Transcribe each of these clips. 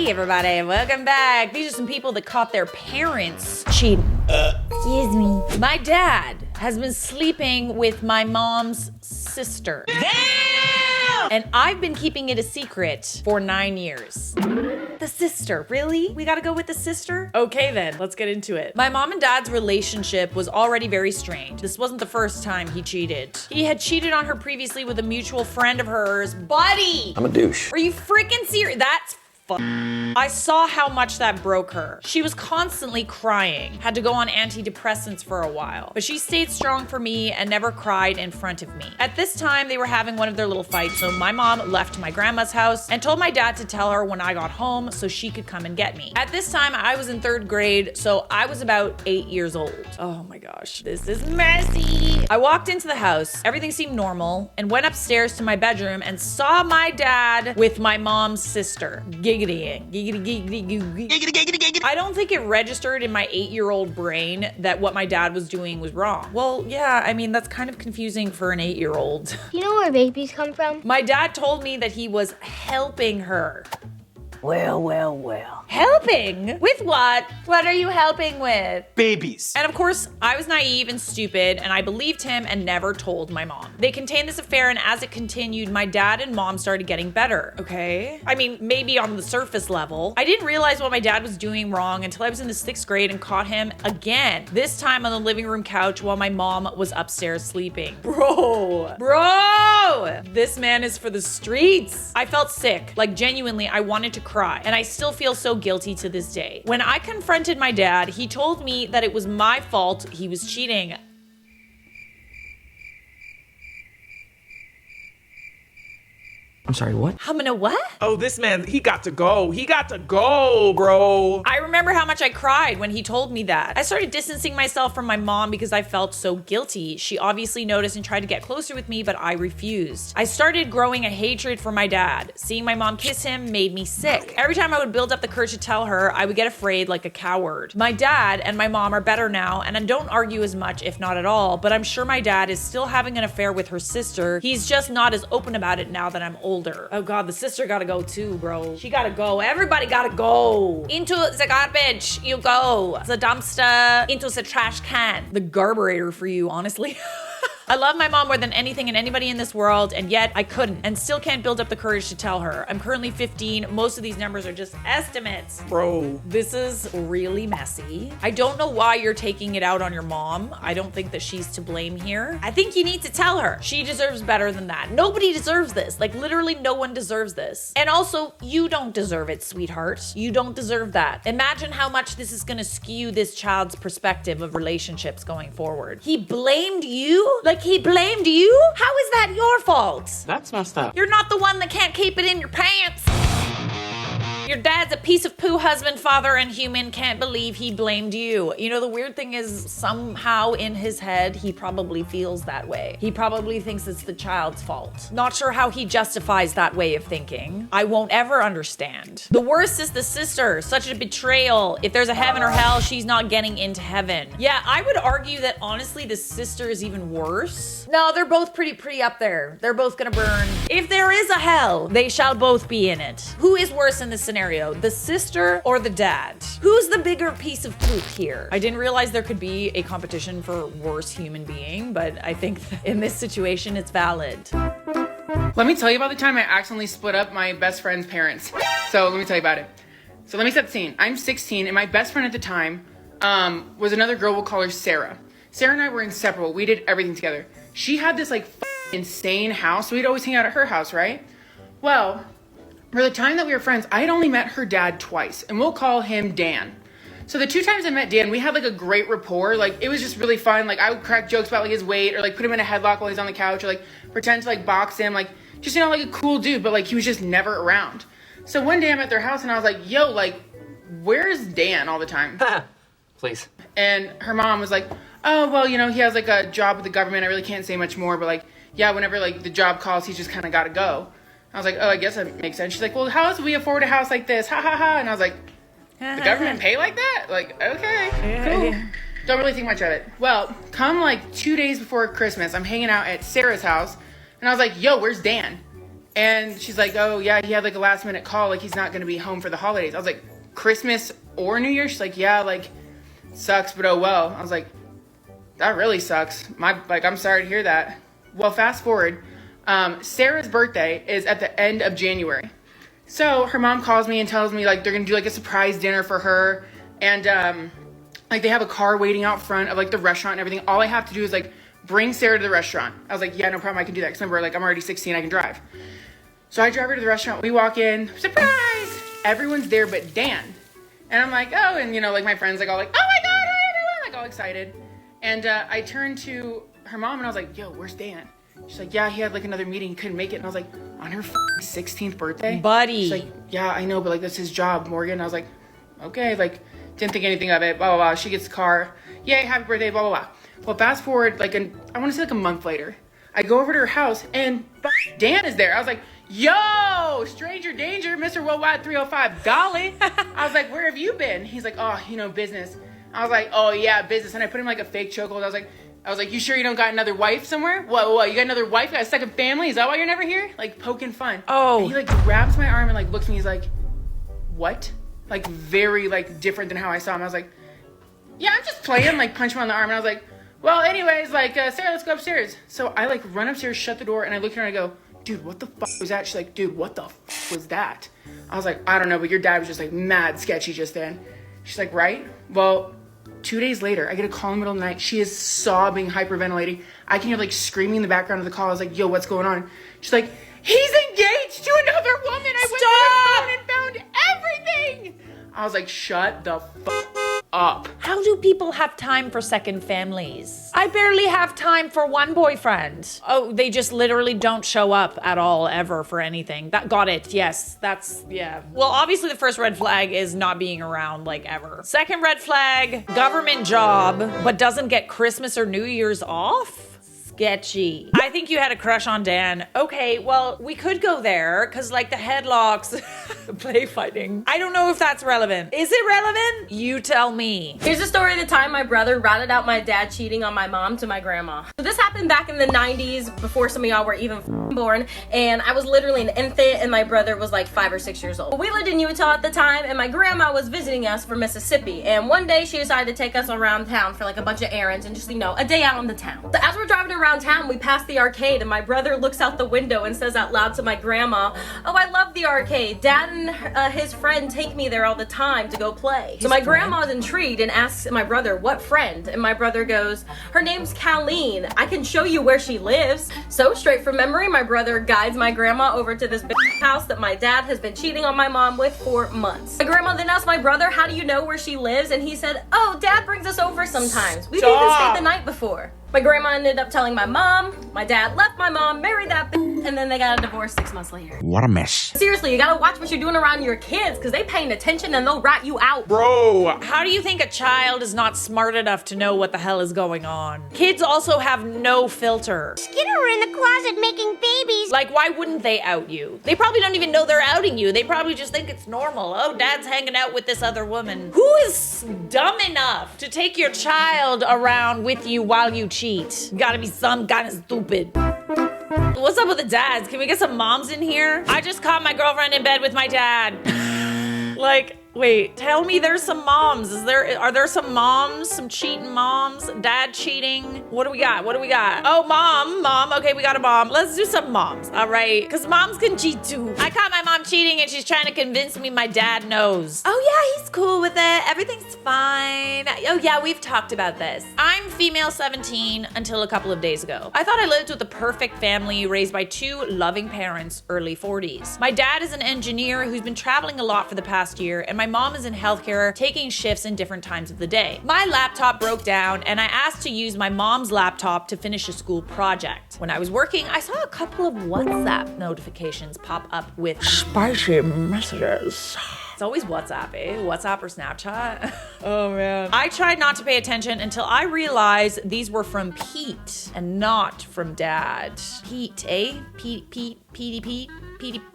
Hey everybody, welcome back. These are some people that caught their parents cheating. Excuse me. My dad has been sleeping with my mom's sister. Damn! And I've been keeping it a secret for 9 years. The sister, really? We gotta go with the sister? Okay then, let's get into it. My mom and dad's relationship was already very strained. This wasn't the first time he cheated. He had cheated on her previously with a mutual friend of hers, Buddy. I'm a douche. Are you freaking serious? That's I saw how much that broke her. She was constantly crying, had to go on antidepressants for a while, but she stayed strong for me and never cried in front of me. At this time, they were having one of their little fights, so my mom left my grandma's house and told my dad to tell her when I got home so she could come and get me. At this time, I was in 3rd grade, so I was about 8 years old. Oh my gosh, this is messy. I walked into the house, everything seemed normal, and went upstairs to my bedroom and saw my dad with my mom's sister. Giggity, giggity. I don't think it registered in my 8-year-old brain that what my dad was doing was wrong. Well, yeah, I mean, that's kind of confusing for an 8-year-old. You know where babies come from? My dad told me that he was helping her. Well. Helping? With what? What are you helping with? Babies. And of course, I was naive and stupid, and I believed him and never told my mom. They contained this affair, and as it continued, my dad and mom started getting better, okay? I mean, maybe on the surface level. I didn't realize what my dad was doing wrong until I was in the 6th grade and caught him again, this time on the living room couch while my mom was upstairs sleeping. Bro, this man is for the streets. I felt sick, like genuinely, I wanted to cry, and I still feel so guilty to this day. When I confronted my dad, he told me that it was my fault he was cheating. I'm sorry, what? I'm gonna what? Oh, this man, he got to go. He got to go, bro. I remember how much I cried when he told me that. I started distancing myself from my mom because I felt so guilty. She obviously noticed and tried to get closer with me, but I refused. I started growing a hatred for my dad. Seeing my mom kiss him made me sick. Every time I would build up the courage to tell her, I would get afraid like a coward. My dad and my mom are better now, and I don't argue as much, if not at all, but I'm sure my dad is still having an affair with her sister. He's just not as open about it now that I'm older. Oh God, the sister gotta go too, bro. She gotta go. Everybody gotta go. Into the garbage, you go. The dumpster, into the trash can. The garburator for you, honestly. I love my mom more than anything and anybody in this world, and yet I couldn't and still can't build up the courage to tell her. I'm currently 15. Most of these numbers are just estimates. Bro. This is really messy. I don't know why you're taking it out on your mom. I don't think that she's to blame here. I think you need to tell her. She deserves better than that. Nobody deserves this. Like literally no one deserves this. And also, you don't deserve it, sweetheart. You don't deserve that. Imagine how much this is gonna skew this child's perspective of relationships going forward. He blamed you? Like he blamed you? How is that your fault? That's messed up. You're not the one that can't keep it in your pants. Your dad's a piece of poo husband, father, and human. Can't believe he blamed you. You know, the weird thing is somehow in his head, he probably feels that way. He probably thinks it's the child's fault. Not sure how he justifies that way of thinking. I won't ever understand. The worst is the sister. Such a betrayal. If there's a heaven or hell, she's not getting into heaven. Yeah, I would argue that honestly, the sister is even worse. No, they're both pretty up there. They're both gonna burn. If there is a hell, they shall both be in it. Who is worse in this scenario, the sister or the dad? Who's the bigger piece of poop here? I didn't realize there could be a competition for worst human being, but I think in this situation, it's valid. Let me tell you about the time I accidentally split up my best friend's parents. So let me tell you about it. So let me set the scene. I'm 16 and my best friend at the time was another girl, we'll call her Sarah. Sarah and I were inseparable. We did everything together. She had this like insane house, so we'd always hang out at her house, right? Well, for the time that we were friends, I had only met her dad twice, and we'll call him Dan. So the 2 times I met Dan, we had like a great rapport. Like it was just really fun. Like I would crack jokes about like his weight, or like put him in a headlock while he's on the couch, or like pretend to like box him, like just, you know, like a cool dude, but like he was just never around. So one day I'm at their house and I was like, yo, like, where's Dan all the time? Please. And her mom was like, oh, well, you know, he has like a job with the government. I really can't say much more, but like, yeah, whenever like the job calls, he's just kind of got to go. I was like, oh, I guess that makes sense. She's like, well, how else do we afford a house like this? Ha ha ha. And I was like, the government pay like that? Like, okay, cool. Don't really think much of it. Well, come like 2 days before Christmas, I'm hanging out at Sarah's house, and I was like, yo, where's Dan? And she's like, oh yeah, he had like a last minute call, like he's not gonna be home for the holidays. I was like, Christmas or New Year? She's like, yeah, like sucks, but oh well. I was like, that really sucks. I'm sorry to hear that. Well, fast forward, Sarah's birthday is at the end of January. So her mom calls me and tells me like they're gonna do like a surprise dinner for her, and like they have a car waiting out front of like the restaurant and everything. All I have to do is like bring Sarah to the restaurant. I was like, yeah, no problem, I can do that. Cause remember, like I'm already 16, I can drive. So I drive her to the restaurant. We walk in, surprise! Everyone's there but Dan. And I'm like, oh, and you know, like my friends like all like, oh my God, hi everyone, like all excited. And I turned to her mom and I was like, yo, where's Dan? She's like, yeah, he had like another meeting, he couldn't make it. And I was like, on her 16th birthday? Buddy. She's like, yeah, I know, but like that's his job, Morgan. I was like, okay, like didn't think anything of it, blah, blah, blah. She gets the car, yay, happy birthday, blah, blah, blah. Well, fast forward, like I want to say like a month later, I go over to her house and Dan is there. I was like, yo, stranger danger, Mr. Worldwide 305, golly. I was like, where have you been? He's like, oh, you know, business. I was like, oh yeah, business. And I put him like a fake chokehold. I was like, you sure you don't got another wife somewhere? What, you got another wife? You got a second family? Is that why you're never here? Like poking fun. Oh. And he like grabs my arm and like looks at me. He's like, what? Like very like different than how I saw him. I was like, yeah, I'm just playing, like punch him on the arm. And I was like, well, anyways, like, Sarah, let's go upstairs. So I like run upstairs, shut the door, and I look at her and I go, dude, what the fuck was that? She's like, dude, what the fuck was that? I was like, I don't know, but your dad was just like mad sketchy just then. She's like, right? Well, 2 days later, I get a call in the middle of the night. She is sobbing, hyperventilating. I can hear like screaming in the background of the call. I was like, yo, what's going on? She's like, he's engaged to another woman. I went to his phone and found everything. I was like, shut the fuck up. How do people have time for second families? I barely have time for one boyfriend. Oh, they just literally don't show up at all ever for anything. That got it. Yes, that's, yeah. Well, obviously the first red flag is not being around like ever. Second red flag, government job, but doesn't get Christmas or New Year's off? Sketchy. I think you had a crush on Dan. Okay, well, we could go there because like the headlocks, the play fighting. I don't know if that's relevant. Is it relevant? You tell me. Here's the story of the time my brother ratted out my dad cheating on my mom to my grandma. So this happened back in the 90s before some of y'all were even born, and I was literally an infant and my brother was like 5 or 6 years old. We lived in Utah at the time and my grandma was visiting us from Mississippi, and one day she decided to take us around town for like a bunch of errands and just, you know, a day out on the town. So as we're driving around town, we passed the arcade and my brother looks out the window and says out loud to my grandma, oh, I love the arcade. Dad and his friend take me there all the time to go play. So my grandma's intrigued and asks my brother, what friend? And my brother goes, her name's Colleen. I can show you where she lives. So straight from memory, my brother guides my grandma over to this house that my dad has been cheating on my mom with for months. My grandma then asked my brother, how do you know where she lives? And he said, oh, Dad brings us over sometimes. We've even stayed the night before. My grandma ended up telling my mom, my dad left my mom, married that and then they got a divorce 6 months later. What a mess. Seriously, you gotta watch what you're doing around your kids because they paying attention and they'll rat you out. Bro, How do you think a child is not smart enough to know what the hell is going on? Kids also have no filter. Skinner were in the closet making babies. Like, why wouldn't they out you? They probably don't even know they're outing you. They probably just think it's normal. Oh, dad's hanging out with this other woman. Who is dumb enough to take your child around with you while you cheat? Gotta be some kind of stupid. What's up with the dads? Can we get some moms in here? I just caught my girlfriend in bed with my dad. Like, wait, tell me there's some moms. Are there some moms? Some cheating moms? Dad cheating? What do we got? Oh, mom. Okay, we got a mom. Let's do some moms, all right? Because moms can cheat too. I caught my mom cheating and she's trying to convince me my dad knows. Oh yeah, he's cool with it. Everything's fine. Oh yeah, we've talked about this. I'm female 17 until a couple of days ago. I thought I lived with a perfect family raised by 2 loving parents, early 40s. My dad is an engineer who's been traveling a lot for the past year, and my mom is in healthcare, taking shifts in different times of the day. My laptop broke down and I asked to use my mom's laptop to finish a school project. When I was working, I saw a couple of WhatsApp notifications pop up with spicy messages. It's always WhatsApp, eh? WhatsApp or Snapchat. Oh man. I tried not to pay attention until I realized these were from Pete and not from Dad. Pete, eh? Pete.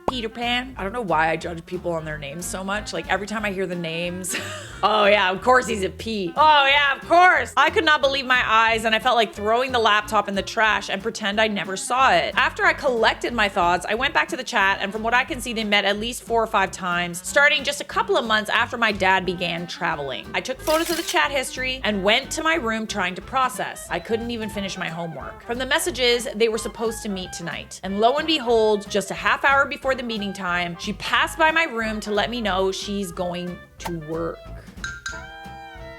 Peter Pan. I don't know why I judge people on their names so much. Like every time I hear the names, oh yeah, of course he's a Pete. Oh yeah, of course. I could not believe my eyes and I felt like throwing the laptop in the trash and pretend I never saw it. After I collected my thoughts, I went back to the chat and from what I can see, they met at least 4 or 5 times, starting just a couple of months after my dad began traveling. I took photos of the chat history and went to my room trying to process. I couldn't even finish my homework. From the messages, they were supposed to meet tonight. And lo and behold, just a half hour before the meeting time, she passed by my room to let me know she's going to work.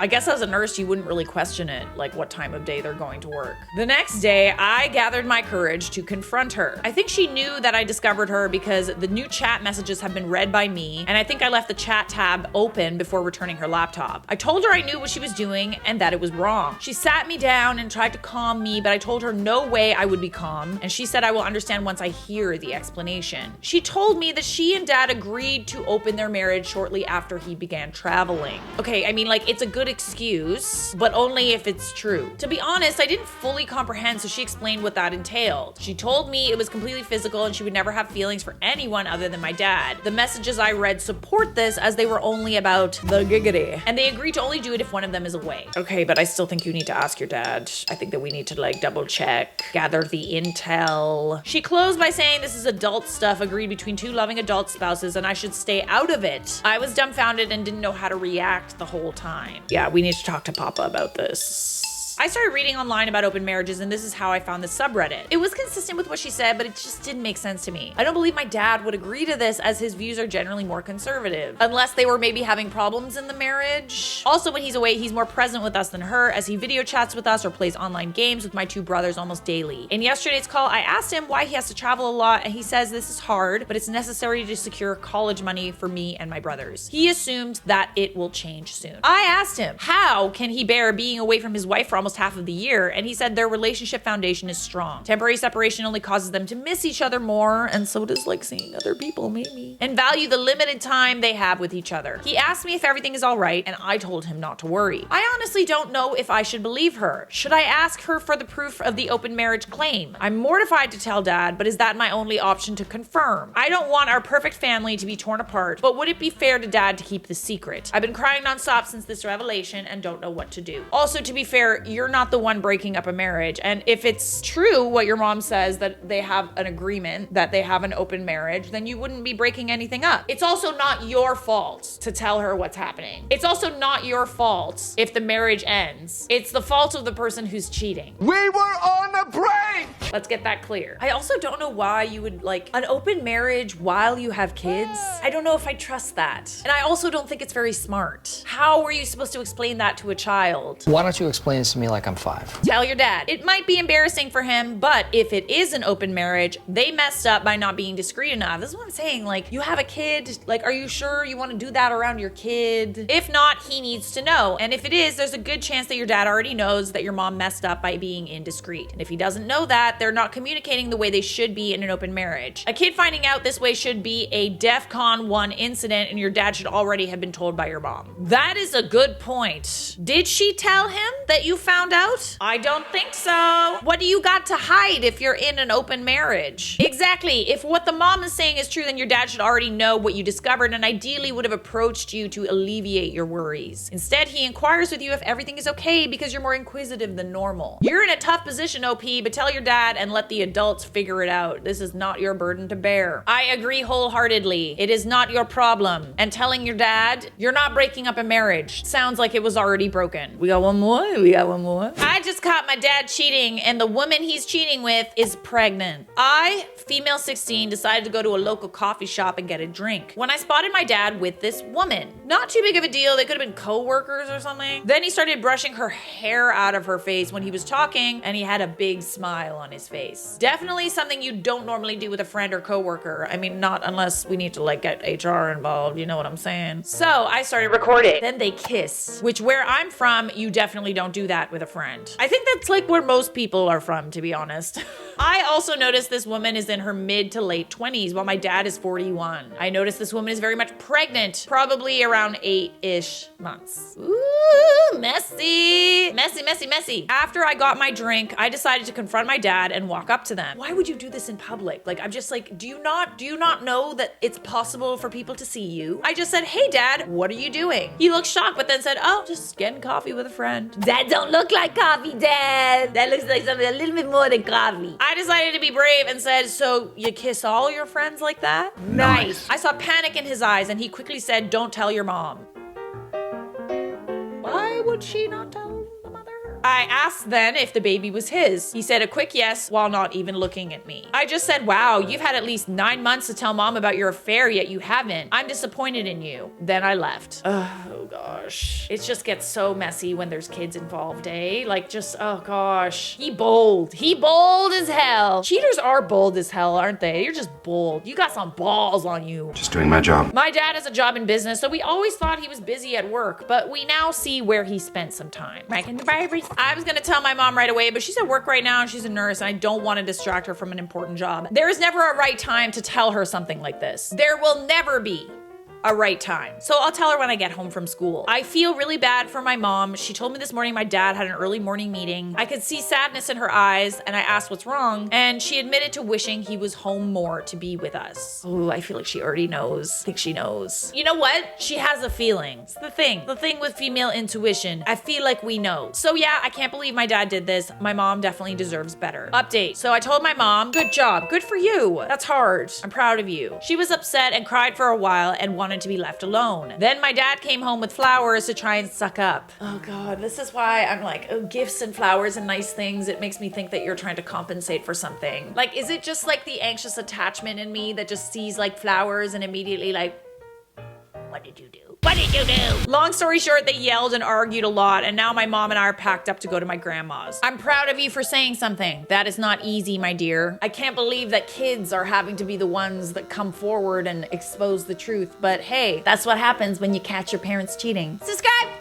I guess as a nurse, you wouldn't really question it, like what time of day they're going to work. The next day, I gathered my courage to confront her. I think she knew that I discovered her because the new chat messages have been read by me, and I think I left the chat tab open before returning her laptop. I told her I knew what she was doing and that it was wrong. She sat me down and tried to calm me, but I told her no way I would be calm, and she said I will understand once I hear the explanation. She told me that she and dad agreed to open their marriage shortly after he began traveling. Okay, I mean, like, it's a good excuse, but only if it's true. To be honest, I didn't fully comprehend, so she explained what that entailed. She told me it was completely physical and she would never have feelings for anyone other than my dad. The messages I read support this as they were only about the giggity, and they agreed to only do it if one of them is away. Okay, but I still think you need to ask your dad. I think that we need to like double check, gather the intel. She closed by saying this is adult stuff agreed between 2 loving adult spouses and I should stay out of it. I was dumbfounded and didn't know how to react the whole time. Yeah, we need to talk to Papa about this. I started reading online about open marriages and this is how I found the subreddit. It was consistent with what she said, but it just didn't make sense to me. I don't believe my dad would agree to this as his views are generally more conservative, unless they were maybe having problems in the marriage. Also, when he's away, he's more present with us than her as he video chats with us or plays online games with my 2 brothers almost daily. In yesterday's call, I asked him why he has to travel a lot and he says this is hard, but it's necessary to secure college money for me and my brothers. He assumed that it will change soon. I asked him, how can he bear being away from his wife for almost half of the year, and he said their relationship foundation is strong. Temporary separation only causes them to miss each other more, and so does like seeing other people maybe, and value the limited time they have with each other. He asked me if everything is all right, and I told him not to worry. I honestly don't know if I should believe her. Should I ask her for the proof of the open marriage claim? I'm mortified to tell dad, but is that my only option to confirm? I don't want our perfect family to be torn apart, but would it be fair to dad to keep the secret? I've been crying nonstop since this revelation and don't know what to do. Also, to be fair, you're not the one breaking up a marriage. And if it's true what your mom says, that they have an agreement, that they have an open marriage, then you wouldn't be breaking anything up. It's also not your fault to tell her what's happening. It's also not your fault if the marriage ends. It's the fault of the person who's cheating. We were on a break! Let's get that clear. I also don't know why you would like an open marriage while you have kids. I don't know if I trust that. And I also don't think it's very smart. How were you supposed to explain that to a child? Why don't you explain this to me like I'm 5? Tell your dad. It might be embarrassing for him, but if it is an open marriage, they messed up by not being discreet enough. This is what I'm saying. Like, you have a kid. Like, are you sure you want to do that around your kid? If not, he needs to know. And if it is, there's a good chance that your dad already knows that your mom messed up by being indiscreet. And if he doesn't know that, they're not communicating the way they should be in an open marriage. A kid finding out this way should be a DEFCON 1 incident, and your dad should already have been told by your mom. That is a good point. Did she tell him that you found out? I don't think so. What do you got to hide if you're in an open marriage? Exactly. If what the mom is saying is true, then your dad should already know what you discovered and ideally would have approached you to alleviate your worries. Instead, he inquires with you if everything is okay because you're more inquisitive than normal. You're in a tough position, OP, but tell your dad and let the adults figure it out. This is not your burden to bear. I agree wholeheartedly. It is not your problem. And telling your dad, you're not breaking up a marriage. Sounds like it was already broken. We got one more. I just caught my dad cheating and the woman he's cheating with is pregnant. I, female 16, decided to go to a local coffee shop and get a drink. When I spotted my dad with this woman, not too big of a deal. They could have been co-workers or something. Then he started brushing her hair out of her face when he was talking and he had a big smile on his face. Definitely something you don't normally do with a friend or co-worker. I mean, not unless we need to like get HR involved, you know what I'm saying? So I started recording. Then they kissed, which where I'm from, you definitely don't do that. chat with a friend. I think that's like where most people are from, to be honest. I also noticed this woman is in her mid to late 20s while my dad is 41. I noticed this woman is very much pregnant, probably around 8-ish months. Ooh, messy. Messy, messy, messy. After I got my drink, I decided to confront my dad and walk up to them. Why would you do this in public? Like, I'm just like, do you not know that it's possible for people to see you? I just said, hey dad, what are you doing? He looked shocked, but then said, oh, just getting coffee with a friend. That don't look like coffee, dad. That looks like something a little bit more than coffee. I decided to be brave and said, so you kiss all your friends like that? Nice. I saw panic in his eyes and he quickly said, don't tell your mom. Why would she not tell the mother? I asked then if the baby was his. He said a quick yes while not even looking at me. I just said, wow, you've had at least 9 months to tell mom about your affair, yet you haven't. I'm disappointed in you. Then I left. Oh gosh. It just gets so messy when there's kids involved, eh? Like just, oh gosh. He bold. He bold as hell. Cheaters are bold as hell, aren't they? You're just bold. You got some balls on you. Just doing my job. My dad has a job in business, so we always thought he was busy at work, but we now see where he spent some time. Making the Barbies. I was gonna tell my mom right away, but she's at work right now and she's a nurse and I don't want to distract her from an important job. There is never a right time to tell her something like this. There will never be a right time. So I'll tell her when I get home from school. I feel really bad for my mom. She told me this morning my dad had an early morning meeting. I could see sadness in her eyes and I asked what's wrong and she admitted to wishing he was home more to be with us. Oh, I feel like she already knows. I think she knows. You know what? She has a feeling. It's the thing with female intuition. I feel like we know. So yeah, I can't believe my dad did this. My mom definitely deserves better. Update. So I told my mom, good job. Good for you. That's hard. I'm proud of you. She was upset and cried for a while and wanted to be left alone. Then my dad came home with flowers to try and suck up. Oh God, this is why I'm like, oh, gifts and flowers and nice things. It makes me think that you're trying to compensate for something. Like, is it just like the anxious attachment in me that just sees like flowers and immediately like, what did you do? What did you do? Long story short, they yelled and argued a lot, and now my mom and I are packed up to go to my grandma's. I'm proud of you for saying something. That is not easy, my dear. I can't believe that kids are having to be the ones that come forward and expose the truth, but hey, that's what happens when you catch your parents cheating. Subscribe!